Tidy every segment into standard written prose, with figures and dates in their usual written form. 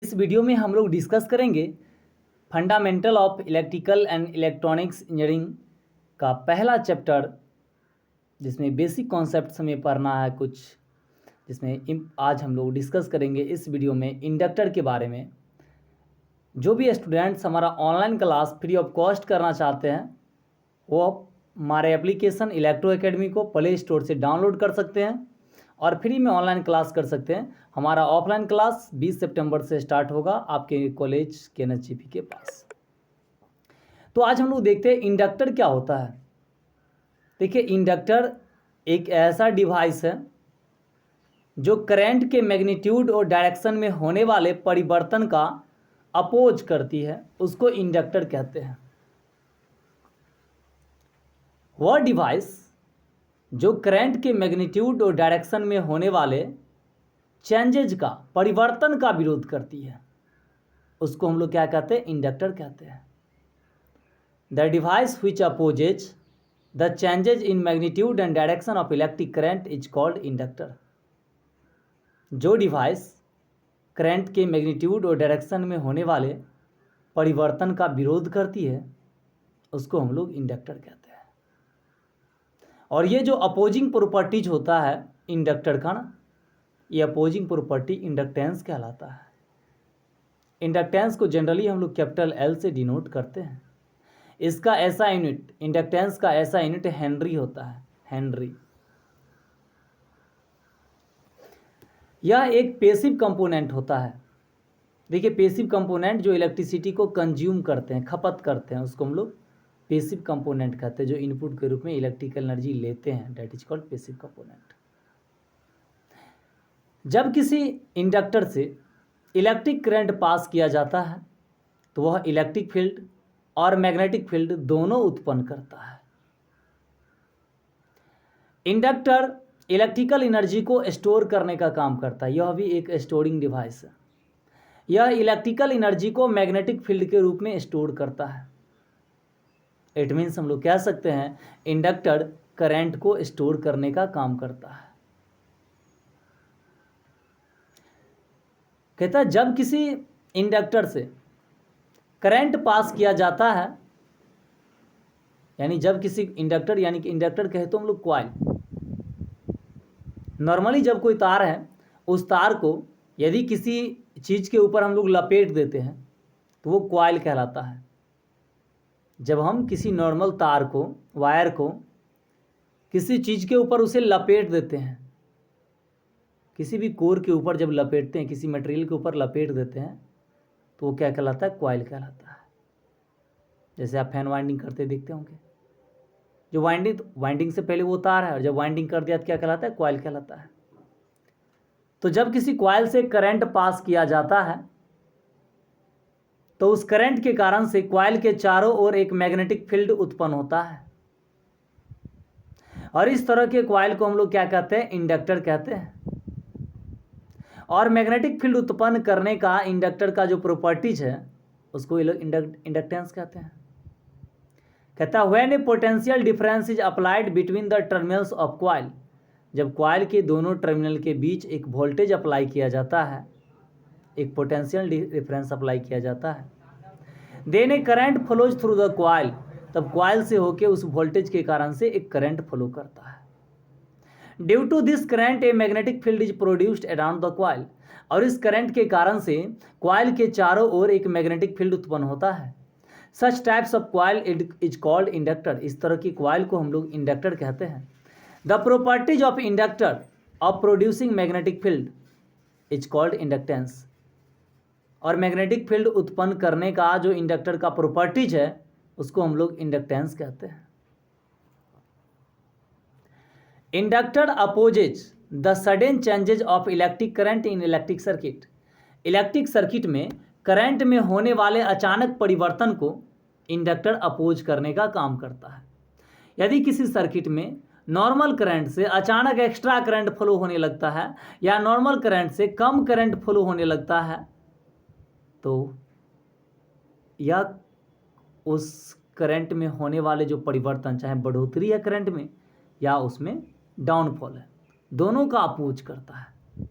इस वीडियो में हम लोग डिस्कस करेंगे fundamental of electrical and electronics engineering का पहला चैप्टर, जिसमें बेसिक कॉन्सेप्ट्स हमें पढ़ना है कुछ, जिसमें आज हम लोग डिस्कस करेंगे इस वीडियो में इंडक्टर के बारे में। जो भी स्टूडेंट्स हमारा online class free of cost करना चाहते हैं वो हमारे एप्लीकेशन इलेक्ट्रो एकेडमी को प्ले स्टोर से डाउनलोड कर सकते हैं और फ्री में ऑनलाइन क्लास कर सकते हैं। हमारा ऑफलाइन क्लास 20 सितंबर से स्टार्ट होगा आपके कॉलेज के NHGP के पास। तो आज हम लोग देखते हैं इंडक्टर क्या होता है। देखिए, इंडक्टर एक ऐसा डिवाइस है जो करंट के मैग्नीट्यूड और डायरेक्शन में होने वाले परिवर्तन का अपोज करती है, उसको इंडक्टर कहते हैं। वह डिवाइस जो करंट के मैग्नीट्यूड और डायरेक्शन में होने वाले चेंजेज का, परिवर्तन का विरोध करती है, उसको हम लोग क्या कहते हैं? इंडक्टर कहते हैं। The device which opposes the changes in magnitude and direction of electric current is called inductor. जो डिवाइस करंट के मैग्नीट्यूड और डायरेक्शन में होने वाले परिवर्तन का विरोध करती है उसको हम लोग इंडक्टर कहते हैं। और ये जो अपोजिंग प्रॉपर्टीज होता है इंडक्टर का ना, ये अपोजिंग प्रॉपर्टी इंडक्टेंस कहलाता है। इंडक्टेंस को जनरली हम लोग कैपिटल L से डिनोट करते हैं। इसका ऐसा यूनिट, इंडक्टेंस का ऐसा यूनिट हेनरी होता है, हेनरी। यह एक पैसिव कंपोनेंट होता है। देखिए, पैसिव कंपोनेंट जो इलेक्ट्रिसिटी को कंज्यूम करते हैं, खपत करते हैं, उसको हम लोग पैसिव कंपोनेंट कहते हैं। जो इनपुट के रूप में इलेक्ट्रिकल एनर्जी लेते हैं, that is called passive component. जब किसी इंडक्टर से इलेक्ट्रिक करंट पास किया जाता है तो वह इलेक्ट्रिक फील्ड और मैग्नेटिक फील्ड दोनों उत्पन्न करता है। इंडक्टर इलेक्ट्रिकल एनर्जी को स्टोर करने का काम करता है। यह भी एक स्टोरिंग डिवाइस है। यह इलेक्ट्रिकल एनर्जी को मैग्नेटिक फील्ड के रूप में स्टोर करता है। इट मीन्स हम लोग कह सकते हैं इंडक्टर करंट को स्टोर करने का काम करता है। कहता है जब किसी इंडक्टर से करंट पास किया जाता है, यानी जब किसी इंडक्टर, यानी कि इंडक्टर कहे तो हम लोग कॉइल। नॉर्मली जब कोई तार है, उस तार को यदि किसी चीज़ के ऊपर हम लोग लपेट देते हैं तो वो कॉइल कहलाता है। जब हम किसी नॉर्मल तार को, वायर को किसी चीज़ के ऊपर उसे लपेट देते हैं, किसी भी कोर के ऊपर जब लपेटते हैं, किसी मटेरियल के ऊपर लपेट देते हैं, तो वो क्या कहलाता है? कॉइल कहलाता है। जैसे आप फैन वाइंडिंग करते देखते होंगे, जो वाइंडिंग से पहले वो तार है और जब वाइंडिंग कर दिया तो क्या कहलाता है? कॉइल कहलाता है। तो जब किसी कॉइल से करंट पास किया जाता है तो उस करंट के कारण से कॉइल के चारों ओर एक मैग्नेटिक फील्ड उत्पन्न होता है और इस तरह के कॉइल को हम लोग क्या कहते हैं? इंडक्टर कहते हैं। और मैग्नेटिक फील्ड उत्पन्न करने का इंडक्टर का जो प्रॉपर्टीज है उसको इंडक्टेंस कहते हैं। कहता है when A potential difference is applied between the terminals of coil. जब कॉइल के दोनों टर्मिनल के बीच एक वोल्टेज अप्लाई किया जाता है, एक पोटेंशियल डिफरेंस अप्लाई किया जाता है, then a current flows through the coil. तब कॉइल से होके उस वोल्टेज के कारण से एक करंट फ्लो करता है। Due to this current a magnetic field is produced around the coil. और इस करंट के कारण से कॉइल के चारों ओर एक मैग्नेटिक फील्ड उत्पन्न होता है। Such types of coil is called inductor. इस तरह की कॉइल को हम लोग इंडक्टर कहते हैं। The properties of inductor of producing magnetic field is called inductance. और मैग्नेटिक फील्ड उत्पन्न करने का जो इंडक्टर का प्रॉपर्टीज है उसको हम लोग इंडक्टेंस कहते हैं। Inductor opposes the sudden changes of electric current in electric circuit. Electric circuit में करंट में होने वाले अचानक परिवर्तन को इंडक्टर अपोज करने का काम करता है। यदि किसी सर्किट में नॉर्मल करंट से अचानक एक्स्ट्रा करंट फ्लो होने लगता है या नॉर्मल करंट से कम करंट फ्लो होने लगता है तो यह उस करंट में होने वाले जो परिवर्तन, चाहे बढ़ोतरी है करंट में या उसमें डाउनफॉल है, दोनों का अपोज करता है।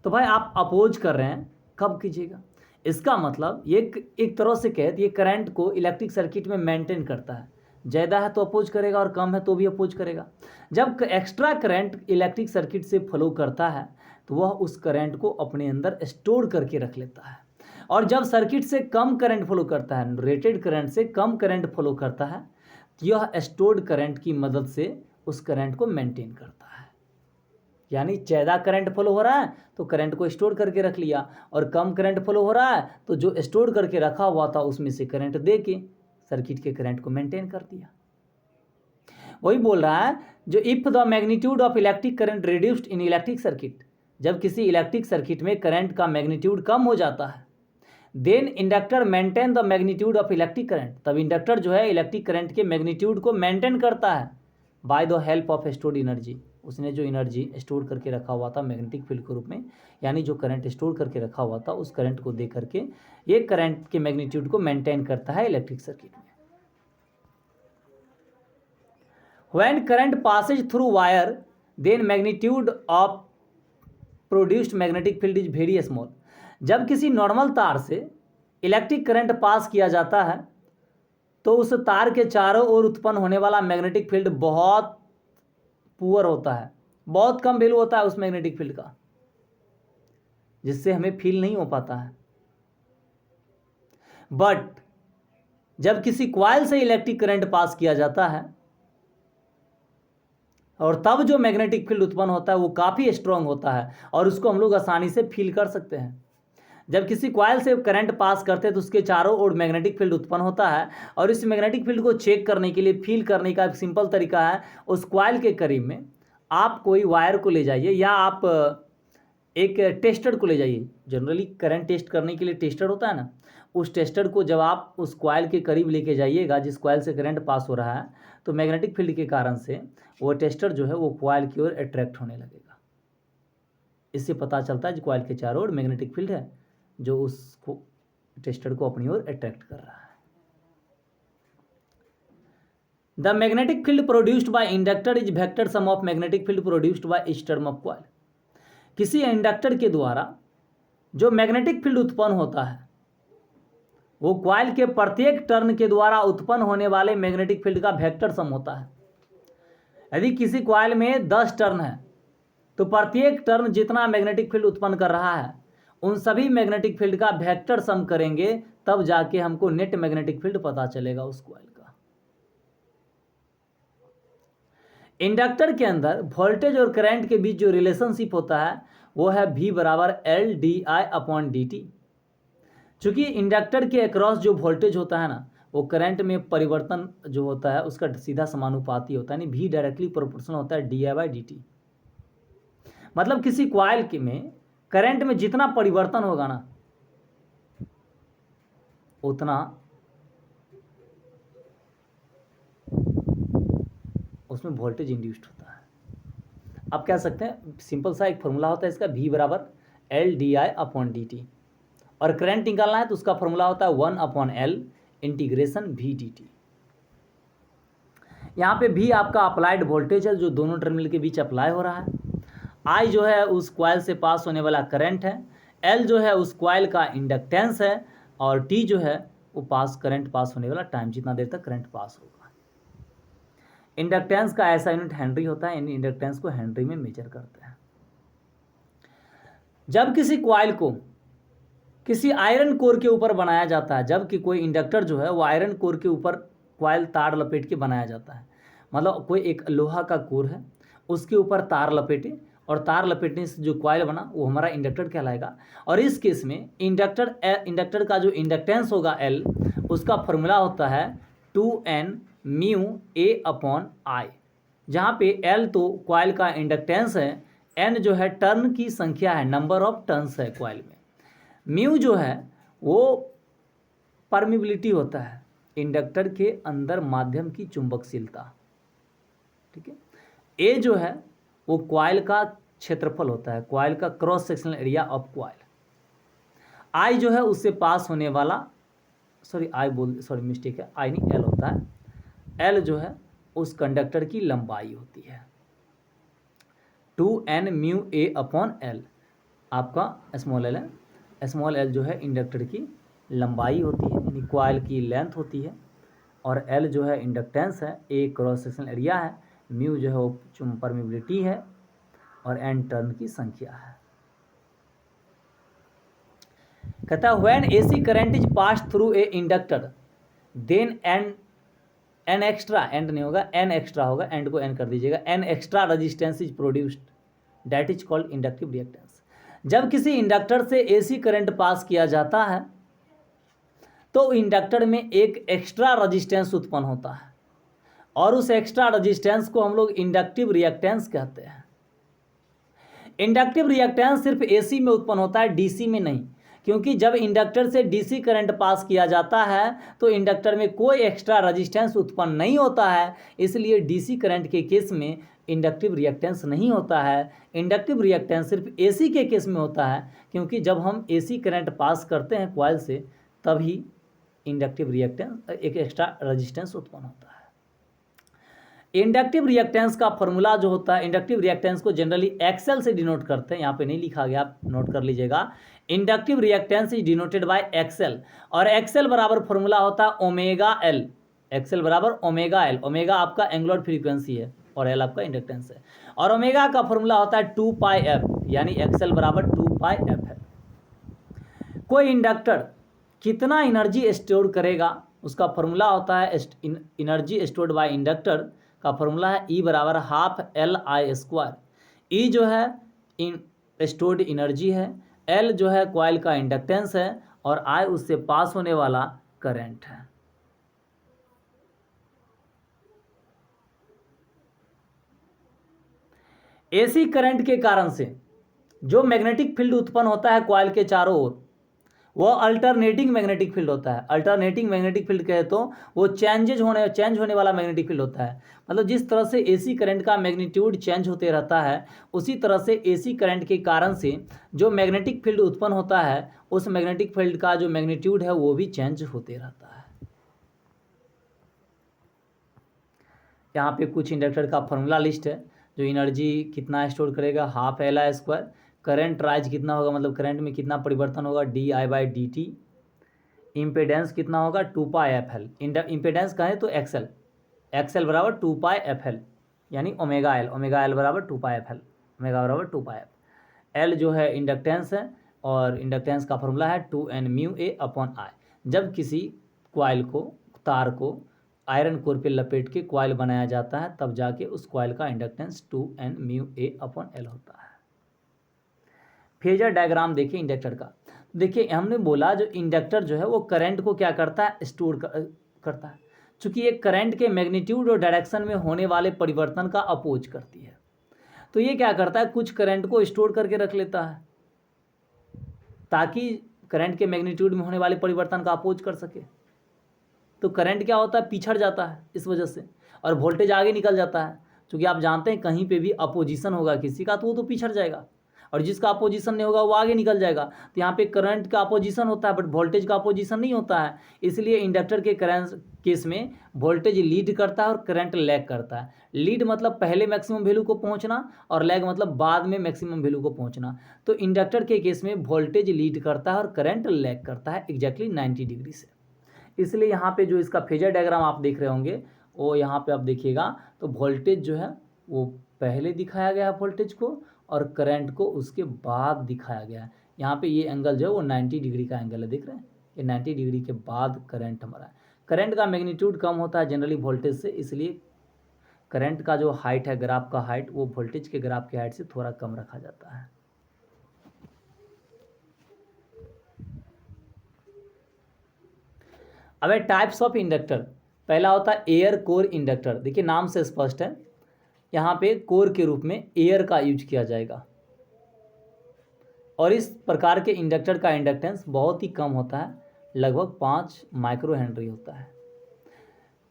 तो भाई आप अपोज कर रहे हैं कब कीजिएगा? इसका मतलब ये एक तरह से कहे तो ये करंट को इलेक्ट्रिक सर्किट में मेंटेन करता है। ज़्यादा है तो अपोज करेगा और कम है तो भी अपोज करेगा। जब एक्स्ट्रा करंट इलेक्ट्रिक सर्किट से फ्लो करता है तो वह उस करंट को अपने अंदर स्टोर करके रख लेता है, और जब सर्किट से कम करंट फ्लो करता है, रेटेड करंट से कम करंट फ्लो करता है, तो यह स्टोर्ड करंट की मदद से उस करंट को मेंटेन करता है। यानी ज़्यादा करंट फ्लो हो रहा है तो करंट को स्टोर करके रख लिया, और कम करंट फ्लो हो रहा है तो जो स्टोर करके रखा हुआ था उसमें से करंट दे के सर्किट के करंट को मेंटेन कर दिया। वही बोल रहा है जो if the magnitude of electric current reduced in electric circuit, जब किसी इलेक्ट्रिक सर्किट में करंट का मैग्नीट्यूड कम हो जाता है, then inductor maintain the magnitude of electric current, तब इंडक्टर जो है इलेक्ट्रिक करंट के मैग्नीट्यूड को मेंटेन करता है by the help of stored energy. उसने जो एनर्जी स्टोर करके रखा हुआ था मैग्नेटिक फील्ड के रूप में, यानी जो करंट स्टोर करके रखा हुआ था उस करंट को दे करके ये करंट के मैग्नीट्यूड को मेंटेन करता है इलेक्ट्रिक सर्किट में। When current passes through wire then magnitude of produced magnetic field is very small, जब किसी नॉर्मल तार से इलेक्ट्रिक करंट पास किया जाता है तो उस तार के चारों ओर उत्पन्न होने वाला मैग्नेटिक फील्ड बहुत पुअर होता है, बहुत कम वैल्यू होता है उस मैग्नेटिक फील्ड का, जिससे हमें फील नहीं हो पाता है। बट जब किसी कॉइल से इलेक्ट्रिक करंट पास किया जाता है और तब जो मैग्नेटिक फील्ड उत्पन्न होता है वो काफ़ी स्ट्रांग होता है और उसको हम लोग आसानी से फील कर सकते हैं। जब किसी कॉइल से करंट पास करते हैं तो उसके चारों ओर मैग्नेटिक फील्ड उत्पन्न होता है, और इस मैग्नेटिक फील्ड को चेक करने के लिए, फील करने का एक सिंपल तरीका है, उस कॉइल के करीब में आप कोई वायर को ले जाइए या आप एक टेस्टर को ले जाइए। जनरली करंट टेस्ट करने के लिए टेस्टर होता है ना, उस टेस्टर को जब आप उस कॉइल के करीब लेके जाइएगा जिस कॉइल से करंट पास हो रहा है, तो मैग्नेटिक फील्ड के कारण से वो टेस्टर जो है वो कॉइल की ओर अट्रैक्ट होने लगेगा। इससे पता चलता है कि कॉइल के चारों ओर मैग्नेटिक फील्ड है जो उसको टेस्टर को अपनी ओर अट्रैक्ट कर रहा है। The magnetic field produced by inductor is vector sum of magnetic field produced by each turn off coil. किसी इंडक्टर के द्वारा जो मैग्नेटिक फील्ड उत्पन्न होता है वो कॉइल के प्रत्येक टर्न के द्वारा उत्पन्न होने वाले मैग्नेटिक फील्ड का वेक्टर सम होता है। यदि किसी कॉइल में 10 टर्न है तो प्रत्येक टर्न जितना मैग्नेटिक फील्ड उत्पन्न कर रहा है उन सभी मैग्नेटिक फील्ड का वेक्टर सम करेंगे, तब जाके हमको नेट मैग्नेटिक फील्ड पता चलेगा उस कॉइल का। इंडक्टर के अंदर वोल्टेज और करंट के बीच जो रिलेशनशिप होता है वो है V बराबर LdI/dt। चूंकि इंडक्टर के अक्रॉस जो वोल्टेज होता है ना वो करंट में परिवर्तन जो होता है उसका सीधा समानुपाती होता है, यानी V डायरेक्टली प्रोपोर्शनल होता है di/dt। मतलब किसी कॉइल के में करंट में जितना परिवर्तन होगा ना उतना उसमें वोल्टेज इंड्यूस्ड होता है। आप कह सकते हैं सिंपल सा एक फॉर्मूला होता है इसका, V बराबर LdI/dt, और करंट निकालना है तो उसका फॉर्मूला होता है 1/L इंटीग्रेशन V dt। यहाँ पे V आपका अप्लाइड वोल्टेज है जो दोनों टर्मिनल के बीच अप्लाई हो रहा है, I जो है उस कॉइल से पास होने वाला करंट है, L जो है उस कॉइल का इंडक्टेंस है, और T जो है वो करंट पास होने वाला टाइम, जितना देर तक करंट पास होगा। इंडक्टेंस का ऐसा यूनिट हेनरी होता है, यानी इंडक्टेंस को हेनरी में मेजर करते हैं। जब किसी कॉइल को किसी आयरन कोर के ऊपर बनाया जाता है, जबकि कोई इंडक्टर जो है वो आयरन कोर के ऊपर कॉइल तार लपेट के बनाया जाता है, मतलब कोई एक लोहा का कोर है उसके ऊपर तार लपेटे और तार लपेटने से जो कॉइल बना वो हमारा इंडक्टर कहलाएगा। और इस केस में इंडक्टर का जो इंडक्टेंस होगा L, उसका फॉर्मूला होता है 2N μA/I, जहाँ पे L तो कॉइल का इंडक्टेंस है, N जो है टर्न की संख्या है, नंबर ऑफ टर्न्स है कॉइल में, म्यू जो है वो परमिबिलिटी होता है, इंडक्टर के अंदर माध्यम की चुंबकशीलता, ठीक है। ए जो है वो कॉइल का क्षेत्रफल होता है, कॉइल का cross sectional area of coil. I जो है उससे पास होने वाला, मिस्टेक है, आई नहीं एल होता है, एल जो है उस कंडक्टर की लंबाई होती है 2N μA/L, आपका स्मॉल एल है, स्मॉल एल जो है इंडक्टर की लंबाई होती है, यानी कॉइल की लेंथ होती है, और एल जो है इंडक्टेंस है, ए क्रॉस सेक्शनल एरिया है, म्यू जो है वो परमिबिलिटी है, और एन टर्न की संख्या है। कहता है when AC current is pass through a inductor then an extra, and नहीं होगा एन एक्स्ट्रा होगा, एंड को एन कर दीजिएगा, an extra resistance is produced that is called inductive reactance. जब किसी इंडक्टर से एसी करंट पास किया जाता है तो इंडक्टर में एक एक्स्ट्रा रेजिस्टेंस उत्पन्न होता है, और उस एक्स्ट्रा रेजिस्टेंस को हम लोग इंडक्टिव रिएक्टेंस कहते हैं। इंडक्टिव रिएक्टेंस सिर्फ एसी में उत्पन्न होता है, डीसी में नहीं, क्योंकि जब इंडक्टर से डीसी करंट पास किया जाता है तो इंडक्टर में कोई एक्स्ट्रा रेजिस्टेंस उत्पन्न नहीं होता है, इसलिए डीसी करंट के केस में इंडक्टिव रिएक्टेंस नहीं होता है। इंडक्टिव रिएक्टेंस सिर्फ एसी के केस में होता है, क्योंकि जब हम एसी करंट पास करते हैं कॉइल से तभी इंडक्टिव रिएक्टेंस एक एक्स्ट्रा रेजिस्टेंस उत्पन्न होता है। इंडक्टिव रिएक्टेंस का फॉर्मूला जो होता है, इंडक्टिव रिएक्टेंस को जनरली एक्सेल से डिनोट करते हैं, यहाँ पे नहीं लिखा गया, आप नोट कर लीजिएगा। Inductive reactance is denoted by XL, और एक्सेल बराबर फॉर्मूला होता है ओमेगा एल। एक्सेल बराबर ओमेगा एल, ओमेगा आपका एंगुलर फ्रीक्वेंसी है और एल आपका इंडक्टेंस है, और ओमेगा का फॉर्मूला होता है 2 पाई एफ, यानी एक्सेल बराबर 2 पाई एफ है। कोई इंडक्टर कितना एनर्जी स्टोर करेगा उसका फॉर्मूला होता है एनर्जी स्टोर्ड बाय इंडक्टर का फॉर्मूला है E बराबर हाफ एल आई स्क्वायर। ई जो है स्टोर्ड एनर्जी है, एल जो है कॉइल का इंडक्टेंस है, और आई उससे पास होने वाला करंट है। एसी करंट के कारण से जो मैग्नेटिक फील्ड उत्पन्न होता है कॉइल के चारों ओर, वो अल्टरनेटिंग मैग्नेटिक फील्ड होता है। अल्टरनेटिंग मैग्नेटिक फील्ड कहे तो वो चेंज होने वाला मैग्नेटिक फील्ड होता है। मतलब जिस तरह से एसी करंट का मैग्नीट्यूड चेंज होते रहता है, उसी तरह से एसी करंट के कारण से जो मैग्नेटिक फील्ड उत्पन्न होता है उस मैग्नेटिक फील्ड का जो मैग्नीट्यूड है वो भी चेंज होते रहता है। यहाँ पे कुछ इंडक्टर का फॉर्मूला लिस्ट है, जो एनर्जी कितना स्टोर करेगा, half L I square, current rise कितना होगा, मतलब करंट में कितना परिवर्तन होगा, D I by D T, impedance कितना होगा 2 पाई एफ एल, इम्पेडेंस कहें तो एक्सएल, एक्सएल बराबर 2 पाई एफ एल, यानी ओमेगा एल बराबर 2 पाई एफ एल, ओमेगा बराबर 2 पाई एफ। एल जो है इंडक्टेंस है, और इंडक्टेंस का फॉर्मूला है 2n mu A upon I. जब किसी कॉइल को, तार को आयरन कोर पे लपेट के कॉइल बनाया जाता है तब जाके उस कॉइल का inductance 2n mu A upon L होता है। फेजर डायग्राम देखिए इंडक्टर का। देखिए हमने बोला जो इंडक्टर जो है वो करंट को क्या करता है, स्टोर करता है। चूंकि ये करंट के मैग्नीट्यूड और डायरेक्शन में होने वाले परिवर्तन का अपोज करती है, तो ये क्या करता है, कुछ करंट को स्टोर करके रख लेता है ताकि करंट के मैग्नीट्यूड में होने वाले परिवर्तन का अपोज कर सके। तो करंट क्या होता है, पिछड़ जाता है इस वजह से, और वोल्टेज आगे निकल जाता है। क्योंकि आप जानते हैं कहीं पे भी अपोजिशन होगा किसी का तो वो तो पिछड़ जाएगा, और जिसका अपोजिशन नहीं होगा वो आगे निकल जाएगा। तो यहाँ पे करंट का अपोजिशन होता है बट वोल्टेज का अपोजिशन नहीं होता है, इसलिए इंडक्टर के करंट केस में वोल्टेज लीड करता है और करंट लैग करता है। लीड मतलब पहले मैक्सिमम वैल्यू को पहुँचना, और लैग मतलब बाद में मैक्सिमम वैल्यू को पहुँचना। तो इंडक्टर के केस में वोल्टेज लीड करता है और करंट लैग करता है एग्जैक्टली 90 डिग्री से। इसलिए यहाँ पे जो इसका फेजर डायग्राम आप देख रहे होंगे वो यहाँ पे आप देखिएगा तो वोल्टेज जो है वो पहले दिखाया गया है वोल्टेज को, और करंट को उसके बाद दिखाया गया है। यहाँ पे ये एंगल जो है वो 90 डिग्री का एंगल है, देख रहे हैं, ये 90 डिग्री के बाद करंट हमारा है। करंट का मैग्नीट्यूड कम होता है जनरली वोल्टेज से, इसलिए करंट का जो हाइट है, ग्राफ का हाइट, वो वोल्टेज के ग्राफ की हाइट से थोड़ा कम रखा जाता है। अब टाइप्स ऑफ इंडक्टर, पहला होता है एयर कोर इंडक्टर। देखिए नाम से स्पष्ट है, यहाँ पे कोर के रूप में एयर का यूज किया जाएगा, और इस प्रकार के इंडक्टर का इंडक्टेंस बहुत ही कम होता है, लगभग 5 माइक्रो हेनरी होता है।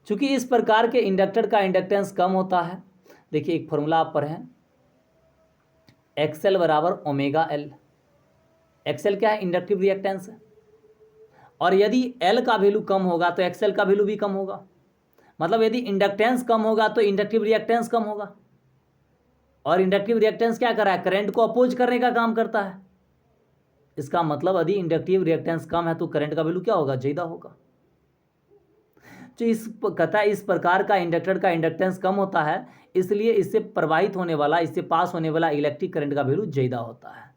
चूँकि इस प्रकार के इंडक्टर का इंडक्टेंस कम होता है, देखिए एक फॉर्मूला आप पर है, एक्सएल बराबर ओमेगा एल। एक्सएल क्या है, इंडक्टिव रिएक्टेंस है, और यदि एल का वैल्यू कम होगा तो एक्सएल का वैल्यू भी कम होगा। मतलब यदि इंडक्टेंस कम होगा तो इंडक्टिव रिएक्टेंस कम होगा, और इंडक्टिव रिएक्टेंस क्या कर रहा है, करंट को अपोज करने का काम करता है। इसका मतलब यदि इंडक्टिव रिएक्टेंस कम है तो करंट का वैल्यू क्या होगा, ज़्यादा होगा। तो इस प्रकार का इंडक्टर का इंडक्टेंस कम होता है, इसलिए इससे प्रवाहित होने वाला, इससे पास होने वाला इलेक्ट्रिक करंट का वैल्यू ज़्यादा होता है,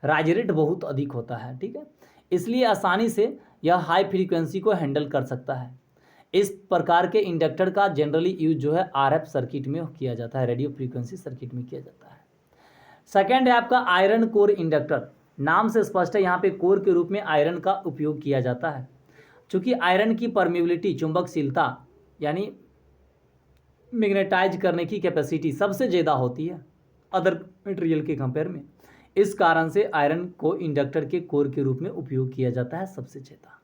राइज रेट बहुत अधिक होता है। ठीक है, इसलिए आसानी से यह हाई फ्रीक्वेंसी को हैंडल कर सकता है। इस प्रकार के इंडक्टर का जनरली यूज जो है आरएफ सर्किट में किया जाता है, रेडियो फ्रीक्वेंसी सर्किट में किया जाता है। सेकेंड है आपका आयरन कोर इंडक्टर। नाम से स्पष्ट है, यहाँ पे कोर के रूप में आयरन का उपयोग किया जाता है। चूंकि आयरन की परमिबिलिटी, चुंबकशीलता यानी मैग्नेटाइज करने की कैपेसिटी सबसे ज़्यादा होती है अदर मटेरियल के कंपेयर में, इस कारण से आयरन को इंडक्टर के कोर के रूप में उपयोग किया जाता है सबसे ज़्यादा।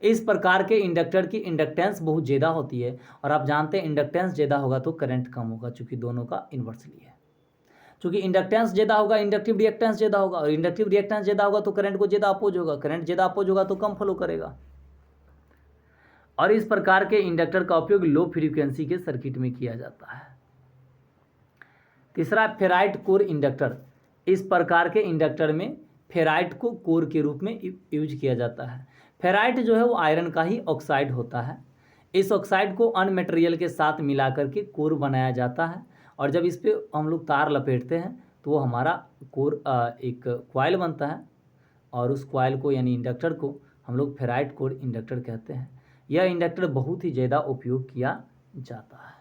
इस प्रकार के इंडक्टर की इंडक्टेंस बहुत ज़्यादा होती है, और आप जानते हैं इंडक्टेंस ज़्यादा होगा तो करंट कम होगा, चूँकि दोनों का इन्वर्सली है। चूँकि इंडक्टेंस ज़्यादा होगा, इंडक्टिव रिएक्टेंस ज़्यादा होगा, और इंडक्टिव रिएक्टेंस ज़्यादा होगा तो करंट को ज़्यादा अपोज होगा, करंट ज़्यादा अपोज होगा तो कम फ्लो करेगा। और इस प्रकार के इंडक्टर का उपयोग लो फ्रीक्वेंसी के सर्किट में किया जाता है। तीसरा, फेराइट कोर इंडक्टर। इस प्रकार के इंडक्टर में फेराइट को कोर के रूप में यूज किया जाता है। फेराइट जो है वो आयरन का ही ऑक्साइड होता है। इस ऑक्साइड को अन्य मटेरियल के साथ मिला करके कोर बनाया जाता है, और जब इस पर हम लोग तार लपेटते हैं तो वो हमारा कोर एक क्वाइल बनता है, और उस क्वाइल को यानी इंडक्टर को हम लोग फेराइट कोर इंडक्टर कहते हैं। यह इंडक्टर बहुत ही ज़्यादा उपयोग किया जाता है।